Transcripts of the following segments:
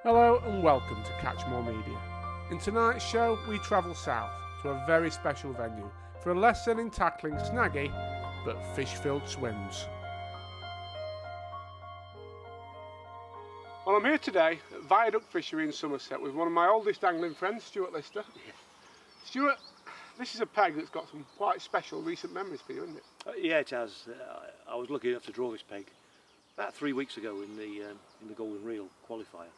Hello and welcome to Catch More Media. In tonight's show, we travel south to a very special venue for a lesson in tackling snaggy but fish-filled swims. Well, I'm here today at Viaduct Fishery in Somerset with one of my oldest angling friends, Stewart Lister. Stewart, this is a peg that's got some quite special recent memories for you, isn't it? Yeah, it has. I was lucky enough to draw this peg about 3 weeks ago in the Golden Reel qualifier.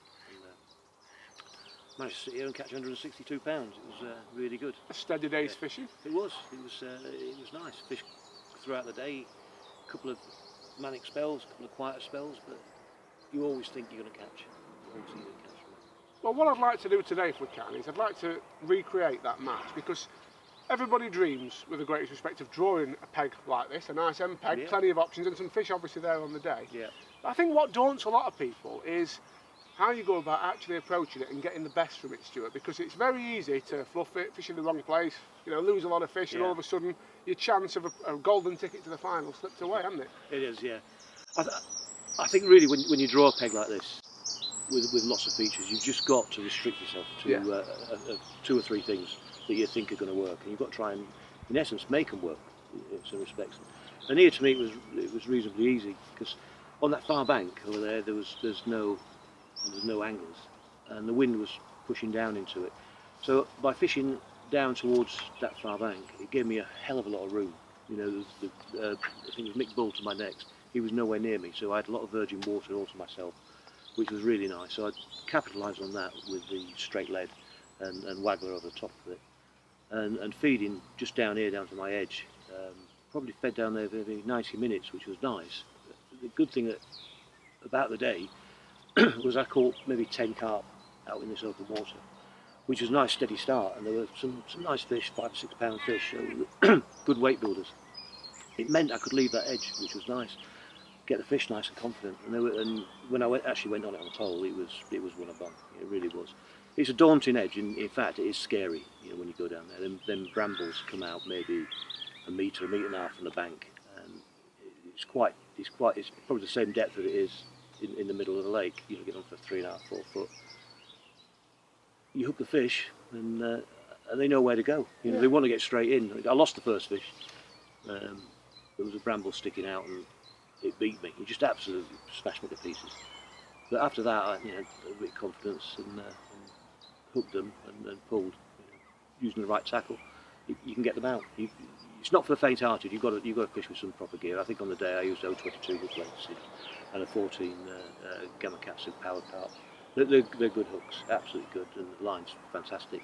Managed to sit here and catch 162 pounds. It was really good. A steady day's fishing. It was nice. Fish throughout the day, a couple of manic spells, a couple of quieter spells, but you always think you're going to catch. Well, what I'd like to do today, if we can, is I'd like to recreate that match, because everybody dreams, with the greatest respect, of drawing a peg like this, a nice end peg, plenty of options, and some fish obviously there on the day. Yeah. But I think what daunts a lot of people is how you go about actually approaching it and getting the best from it, Stuart, because it's very easy to fluff it, fish in the wrong place, lose a lot of fish, and all of a sudden your chance of a golden ticket to the final slipped away, hasn't it? It is, yeah. I think really when you draw a peg like this, with lots of features, you've just got to restrict yourself to 2 or 3 things that you think are going to work, and you've got to try and, in essence, make them work in some respects. And here, to me, it was reasonably easy, because on that far bank over there, there's no angles, and the wind was pushing down into it. So by fishing down towards that far bank, it gave me a hell of a lot of room. I think it was Mick Bull to my next. He was nowhere near me, so I had a lot of virgin water all to myself, which was really nice. So I capitalised on that with the straight lead and waggler over the top of it, and feeding just down here, down to my edge. Probably fed down there for 90 minutes, which was nice. The good thing about the day was I caught maybe 10 carp out in this open water, which was a nice steady start, and there were some nice fish, 5 or 6 pound fish, so good weight builders. It meant I could leave that edge, which was nice, get the fish nice and confident, and when I actually went on it on the toll, it was one of them. It really was. It's a daunting edge, and in fact it is scary, when you go down there. Them brambles come out maybe a metre and a half from the bank, and it's probably the same depth that it is in the middle of the lake. You get on for 3.5, 4 foot. You hook the fish, and they know where to go. They want to get straight in. I lost the first fish. There was a bramble sticking out, and it beat me. It just absolutely smashed me to pieces. But after that, I had a bit of confidence and hooked them and pulled. Using the right tackle, you can get them out. It's not for the faint-hearted. You've got to fish with some proper gear. I think on the day I used 022 hook lengths and a 14 Gamakatsu power carp. They're good hooks, absolutely good, and the line's fantastic.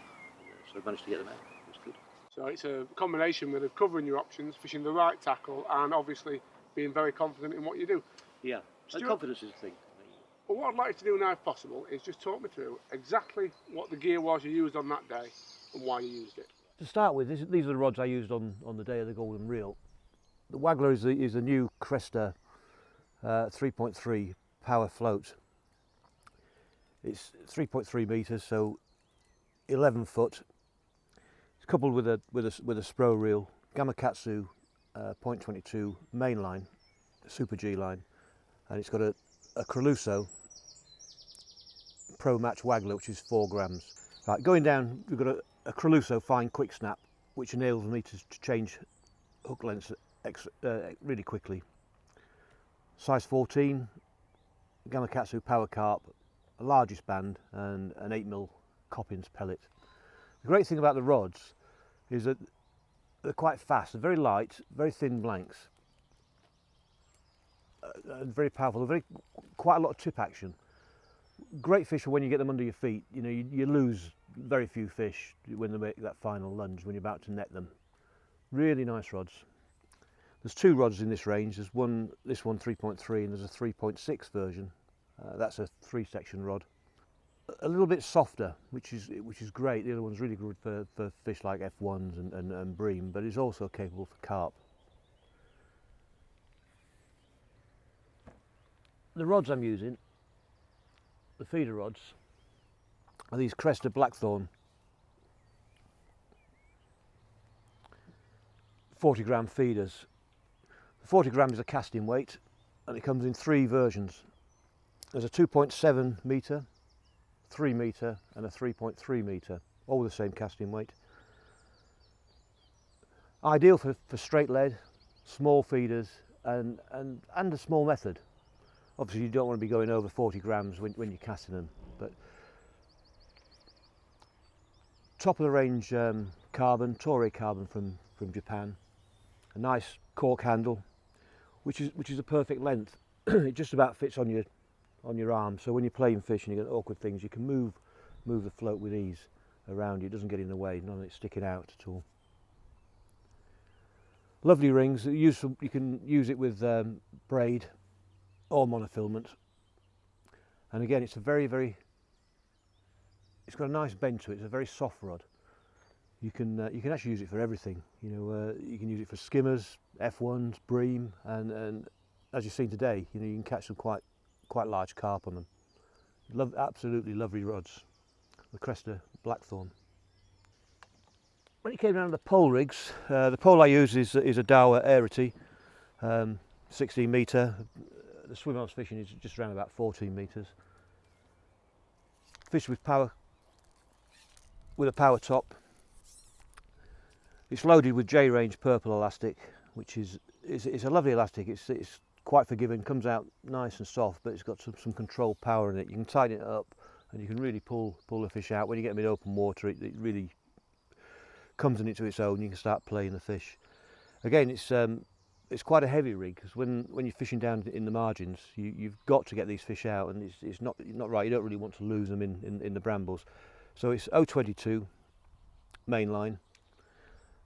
So I managed to get them out. It was good. So it's a combination with covering your options, fishing the right tackle, and obviously being very confident in what you do. Yeah, and confidence is a thing. Well, what I'd like to do now, if possible, is just talk me through exactly what the gear was you used on that day and why you used it. To start with, these are the rods I used on the day of the Golden Reel. The Waggler is a new Cresta 3.3 power float. It's 3.3 metres, so 11 foot. It's coupled with a Spro reel, Gamakatsu 0.22 mainline, Super G line, and it's got a Creluso Pro Match Waggler, which is 4 grams. Right, going down, we've got a Creluso fine quick snap, which enables me to change hook lengths really quickly. Size 14, Gamakatsu power carp, a largest band, and an 8mm Coppins pellet. The great thing about the rods is that they're quite fast, they're very light, very thin blanks, and very powerful. They're quite a lot of tip action. Great fish for when you get them under your feet. You lose very few fish when they make that final lunge, when you're about to net them. Really nice rods. There's 2 rods in this range. There's this one 3.3, and there's a 3.6 version. That's a 3-section rod. A little bit softer, which is great. The other one's really good for fish like F1s and bream, but it's also capable for carp. The rods I'm using, the feeder rods, are these Cresta Blackthorn 40 gram feeders. The 40 gram is a casting weight, and it comes in 3 versions. There's a 2.7 metre, 3 metre and a 3.3 metre, all the same casting weight. Ideal for straight lead, small feeders and a small method. Obviously you don't want to be going over 40 grams when you're casting them, but top of the range carbon, Toray carbon from Japan, a nice cork handle, which is a perfect length. It just about fits on your arm, so when you're playing fish and you get awkward things, you can move the float with ease around you. It doesn't get in the way, none of it sticking out at all. Lovely rings, useful. You can use it with braid or monofilament, and again it's a very it's got a nice bend to it. It's a very soft rod. You can actually use it for everything. You know, you can use it for skimmers, F1s, bream, and as you've seen today, you know, you can catch some quite large carp on them. Absolutely lovely rods. The Cresta Blackthorn. When it came down to the pole rigs, the pole I use is a Dawa Arity, 16 metre. The swim I was fishing is just around about 14 metres. Fish with power, with a power top. It's loaded with J-range purple elastic, which is a lovely elastic. It's quite forgiving, comes out nice and soft, but it's got some controlled power in it. You can tighten it up and you can really pull the fish out. When you get them in open water, it really comes into its own. You can start playing the fish. Again, it's quite a heavy rig, because when you're fishing down in the margins, you've got to get these fish out, and it's not right. You don't really want to lose them in the brambles. So it's 022 mainline,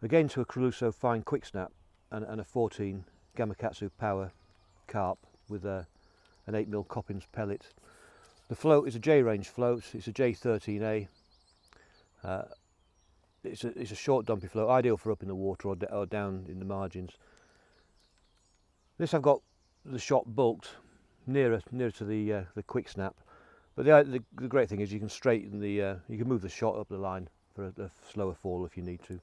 again to a Crusoe fine quick snap, and a 14 Gamakatsu power carp with an 8mm Coppins pellet. The float is a J-range float. It's a J13A. It's a short dumpy float, ideal for up in the water or down in the margins. This I've got the shot bulked nearer to the quick snap, but the great thing is you can straighten you can move the shot up the line for a slower fall if you need to.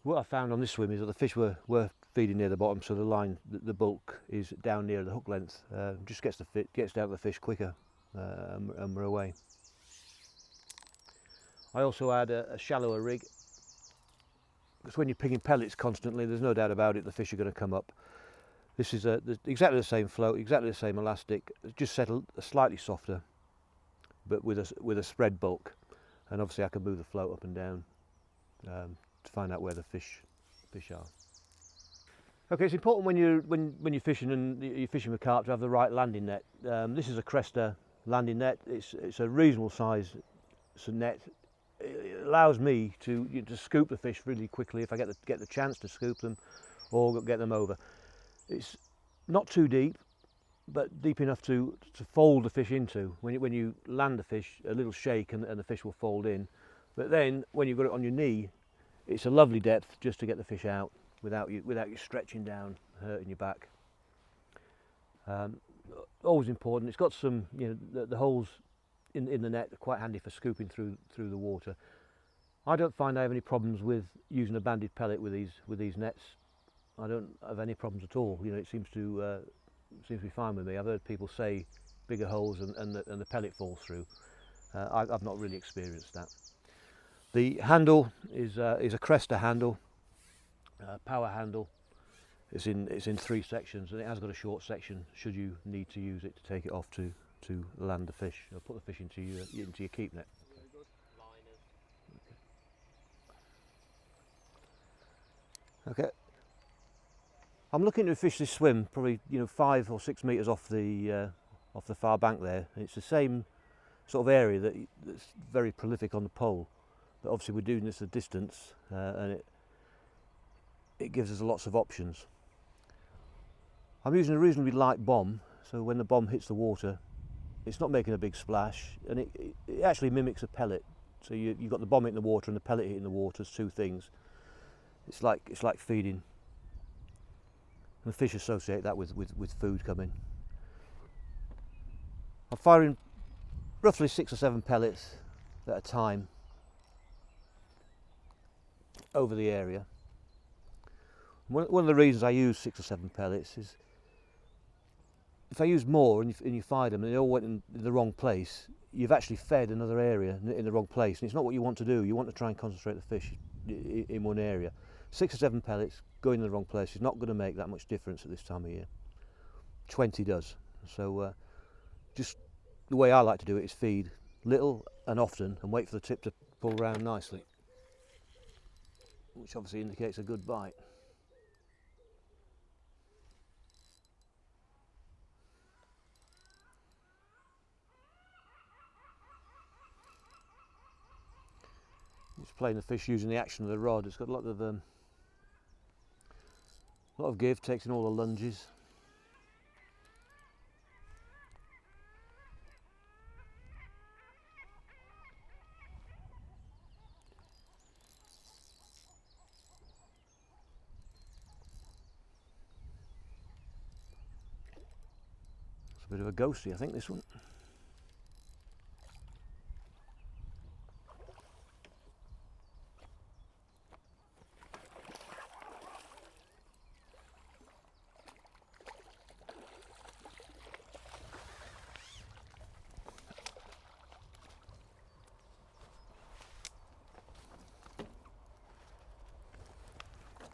What I found on this swim is that the fish were feeding near the bottom, so the bulk is down near the hook length. Just gets down to the fish quicker, and we're away. I also add a shallower rig, because when you're picking pellets constantly, there's no doubt about it, the fish are going to come up. This is exactly the same float, exactly the same elastic, just settled slightly softer, but with a spread bulk, and obviously I can move the float up and down to find out where the fish are. Okay, it's important when you're fishing and you're fishing with carp to have the right landing net. This is a Cresta landing net. It's a reasonable size net. It allows me to scoop the fish really quickly if I get the chance to scoop them or get them over. It's not too deep, but deep enough to fold the fish into. When you land the fish, a little shake and the fish will fold in. But then when you've got it on your knee, it's a lovely depth just to get the fish out without you stretching down, hurting your back. Always important. It's got some, the holes in the net are quite handy for scooping through the water. I don't find I have any problems with using a banded pellet with these nets. I don't have any problems at all. It seems to be fine with me. I've heard people say bigger holes and the pellet falls through. I've not really experienced that. The handle is a Cresta handle, power handle. It's in 3 sections, and it has got a short section should you need to use it to take it off to land the fish or put the fish into your keep net. Okay. I'm looking to fish this swim probably 5 or 6 metres off the far bank there. It's the same sort of area that's very prolific on the pole, but obviously we're doing this at distance, and it gives us lots of options. I'm using a reasonably light bomb, so when the bomb hits the water, it's not making a big splash, and it actually mimics a pellet. So you've got the bomb hitting the water and the pellet hitting the water. It's 2 things. It's like feeding. And the fish associate that with food coming. I'm firing roughly 6 or 7 pellets at a time over the area. One of the reasons I use 6 or 7 pellets is if I use more and you fire them and they all went in the wrong place, you've actually fed another area in the wrong place, and it's not what you want to do. You want to try and concentrate the fish in one area. 6 or 7 pellets going in the wrong place is not going to make that much difference at this time of year. 20 does. So just the way I like to do it is feed little and often and wait for the tip to pull round nicely, which obviously indicates a good bite. Just playing the fish using the action of the rod. It's got a lot of give, takes in all the lunges. It's a bit of a ghosty, I think, this one.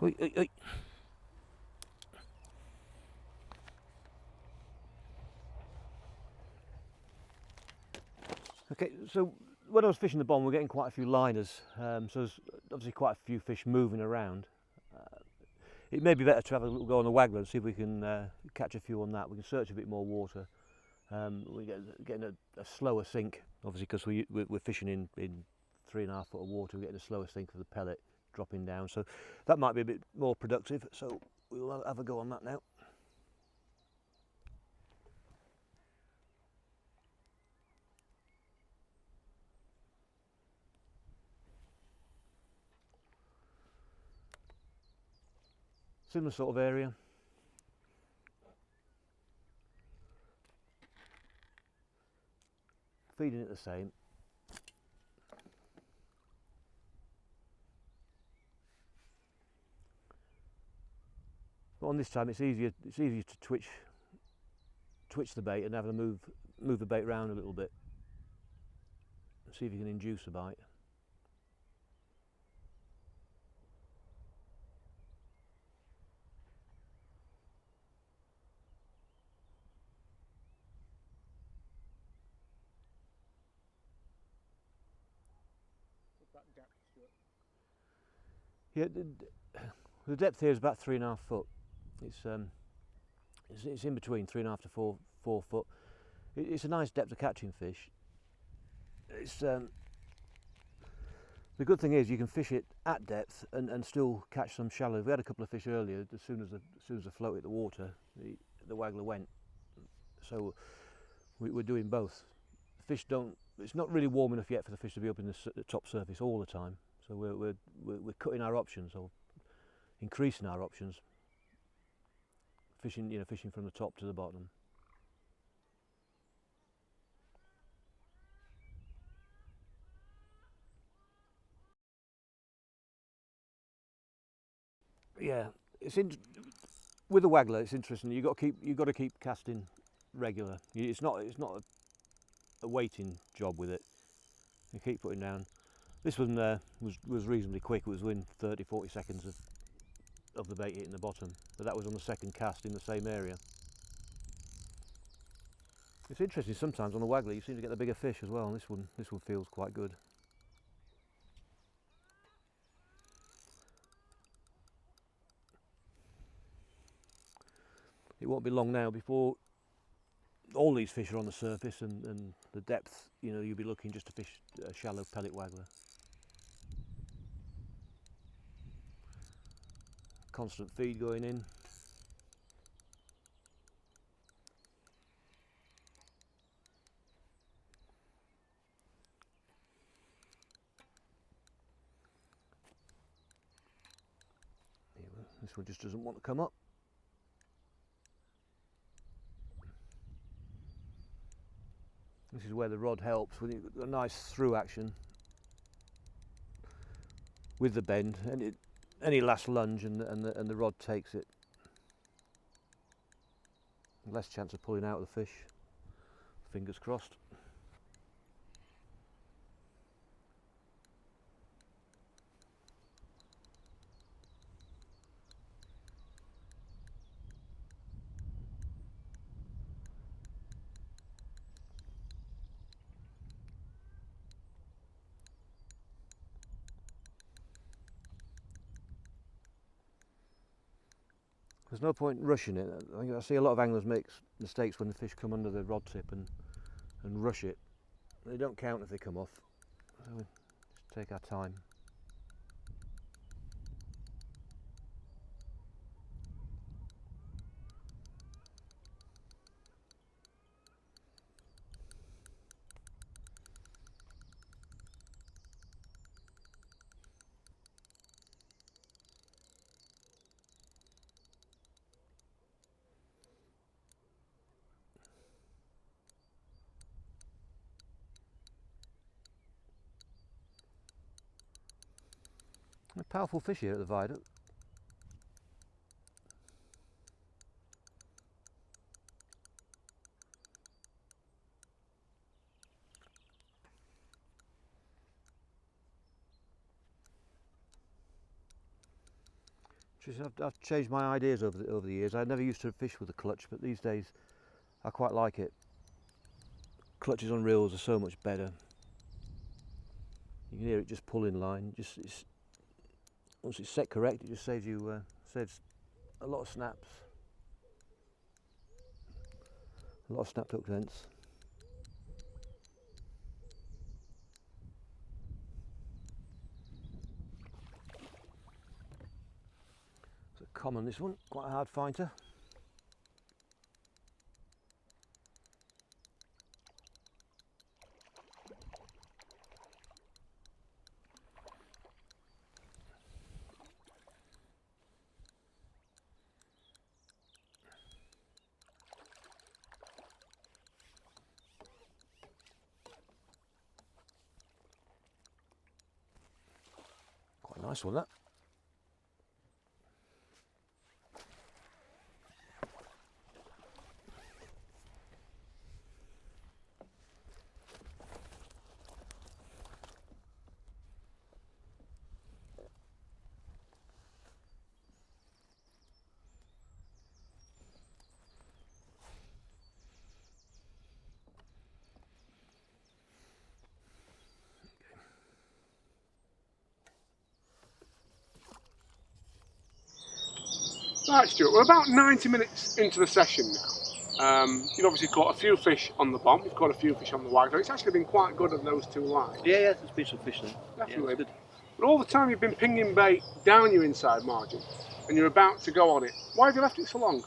Oi, oi, oi. Okay, so when I was fishing the bottom, we're getting quite a few liners, so there's obviously quite a few fish moving around. It may be better to have a little go on the waggler and see if we can catch a few on that. We can search a bit more water. We're getting a slower sink, obviously, because we're fishing in 3.5 foot of water. We're getting a slower sink for the pellet dropping down, so that might be a bit more productive. So we'll have a go on that now. Similar sort of area. Feeding it the same. But on this time it's easier to twitch the bait and have to move the bait around a little bit. See if you can induce a bite. That depth, Stuart? Yeah, the depth here is about 3.5 foot. It's in between 3.5 to 4 foot. It's a nice depth of catching fish. It's the good thing is you can fish it at depth and still catch some shallow. We had a couple of fish earlier. As soon as the float hit the water, the waggler went. So we're doing both. The fish don't. It's not really warm enough yet for the fish to be up in the top surface all the time. So we're cutting our options or increasing our options. Fishing from the top to the bottom. Yeah, with the waggler. It's interesting. You've got to keep casting regular. It's not a waiting job with it. You keep putting down. This one was reasonably quick. It was within 30-40 seconds of the bait hitting the bottom, but that was on the second cast in the same area. It's interesting, sometimes on the waggler you seem to get the bigger fish as well, and this one feels quite good. It won't be long now before all these fish are on the surface, and the depth, you'll be looking just to fish a shallow pellet waggler. Constant feed going in. This one just doesn't want to come up. This is where the rod helps, with a nice through action with the bend, and any last lunge and the rod takes it. Less chance of pulling out of the fish. Fingers crossed. There's no point rushing it. I see a lot of anglers make mistakes when the fish come under the rod tip and rush it. They don't count if they come off. So we just take our time. A powerful fish here at the Viaduct. I've changed my ideas over the years. I never used to fish with a clutch, but these days I quite like it. Clutches on reels are so much better. You can hear it just pull in line. Once it's set correct, it just saves you saves a lot of snaps, a lot of snapped hook lengths. It's a common, this one, quite a hard fighter. Quite a nice one, that. Right, Stuart, we're about 90 minutes into the session now. You've obviously caught a few fish on the bomb, you've caught a few fish on the wide. It's actually been quite good on those two lines. Yeah, there's been some fish there. Definitely. Yeah, but all the time you've been pinging bait down your inside margin and you're about to go on it. Why have you left it so long?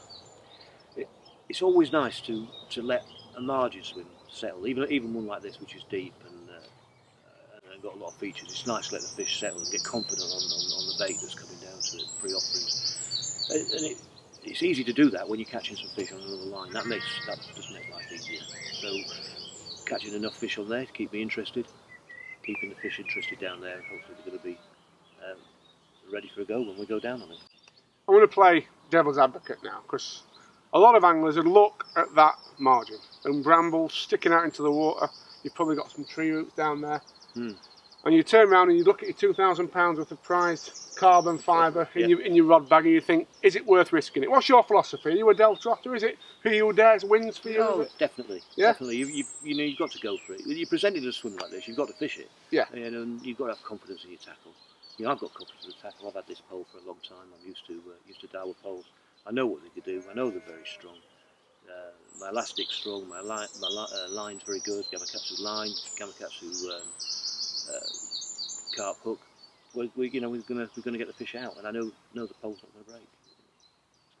It's always nice to let a margin swim settle, even one like this, which is deep and got a lot of features. It's nice to let the fish settle and get confident on the bait that's coming down to it, pre-offerings. And it's easy to do that when you're catching some fish on another line. That just makes life easier. So catching enough fish on there to keep me interested, keeping the fish interested down there, and hopefully they're going to be ready for a go when we go down on it. I'm going to play devil's advocate now, because a lot of anglers would look at that margin and brambles sticking out into the water. You've probably got some tree roots down there. And you turn around and you look at your £2,000 worth of prized carbon fibre in your rod bag and you think, is it worth risking it? What's your philosophy? Are you a Del Trotter? Is it who you dares wins for you? No, definitely. Yeah? Definitely. You've got to go for it. When you're presented a swim like this, you've got to fish it. Yeah. And you've got to have confidence in your tackle. I've got confidence in the tackle. I've had this pole for a long time. I'm used to Dowel poles. I know what they can do. I know they're very strong. My elastic's strong. My line's very good. Gamakatsu line, Gamakatsu carp hook. We're going to get the fish out, and I know the pole's not going to break.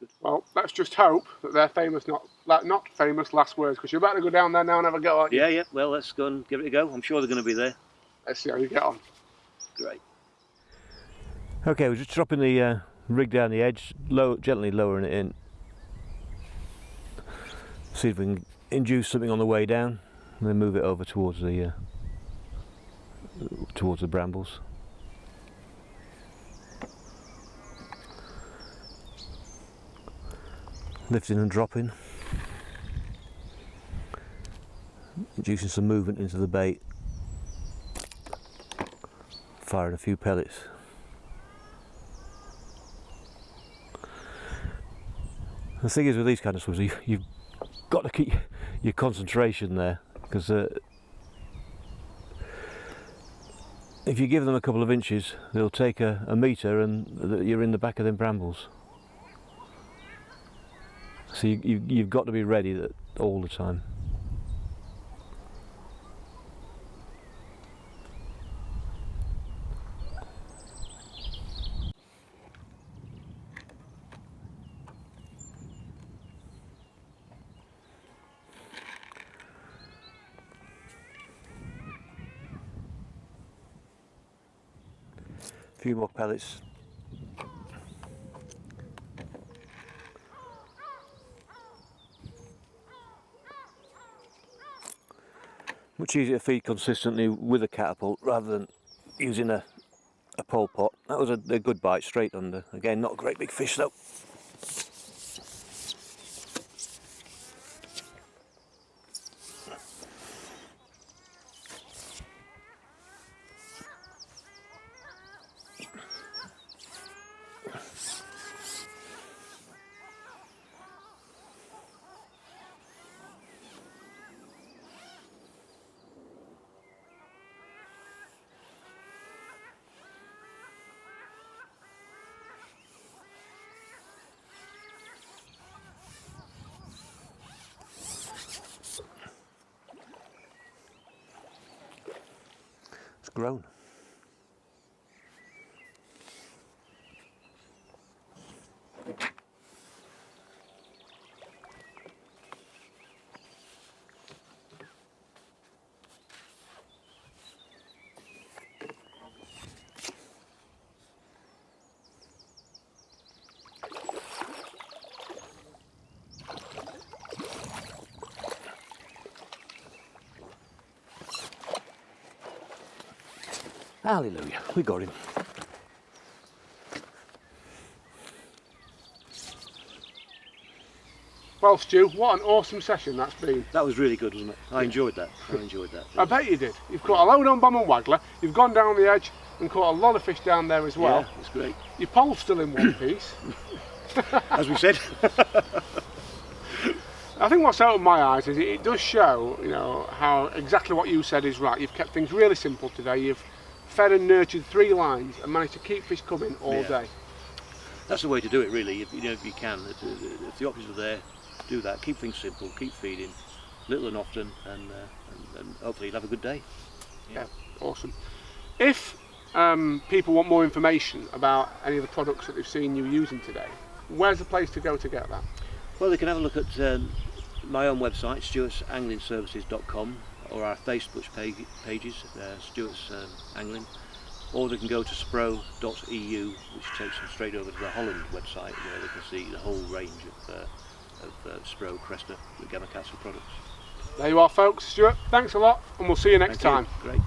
It's good. Well, let's just hope that they're famous, not famous last words, because you're about to go down there now and have a go, aren't you? Yeah. Well, let's go and give it a go. I'm sure they're going to be there. Let's see how you get on. Great. Okay, we're just dropping the rig down the edge, gently lowering it in. See if we can induce something on the way down, and then move it over towards the brambles. Lifting and dropping, inducing some movement into the bait, firing a few pellets. The thing is with these kind of swims, you've got to keep your concentration there, because if you give them a couple of inches, they'll take a metre and you're in the back of them brambles. So you've got to be ready all the time. A few more pellets. Much easier to feed consistently with a catapult rather than using a pole pot. That was a good bite straight under. Again, not a great big fish though. It's grown. Hallelujah, we got him. Well, Stu, what an awesome session that's been. That was really good, wasn't it? I enjoyed that. I enjoyed that. I bet you did. You've caught a load on bomb and waggler, you've gone down the edge and caught a lot of fish down there as well. Yeah, it's great. Your pole's still in one piece. As we said. I think what's opened my eyes is it does show, you know, how exactly what you said is right. You've kept things really simple today. You've fed and nurtured 3 lines and managed to keep fish coming all day. That's the way to do it, really. If you can, if the options are there, do that. Keep things simple. Keep feeding, little and often, and hopefully you'll have a good day. Yeah, awesome. If people want more information about any of the products that they've seen you using today, where's the place to go to get that? Well, they can have a look at my own website, stewartsanglingservices.com, or our Facebook pages, Stewart's Angling, or they can go to spro.eu, which takes them straight over to the Holland website, where they can see the whole range of Spro, Cresta, the Gamakatsu products. There you are, folks. Stuart, thanks a lot, and we'll see you next time. Great.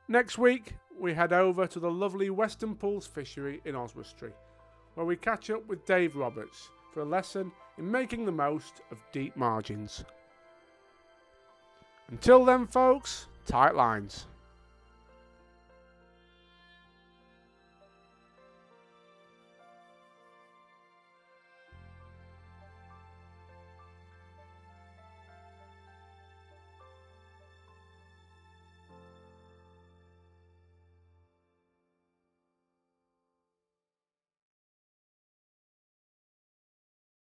Next week, we head over to the lovely Western Pools Fishery in Oswestry, where we catch up with Dave Roberts for a lesson in making the most of deep margins. Until then, folks, tight lines.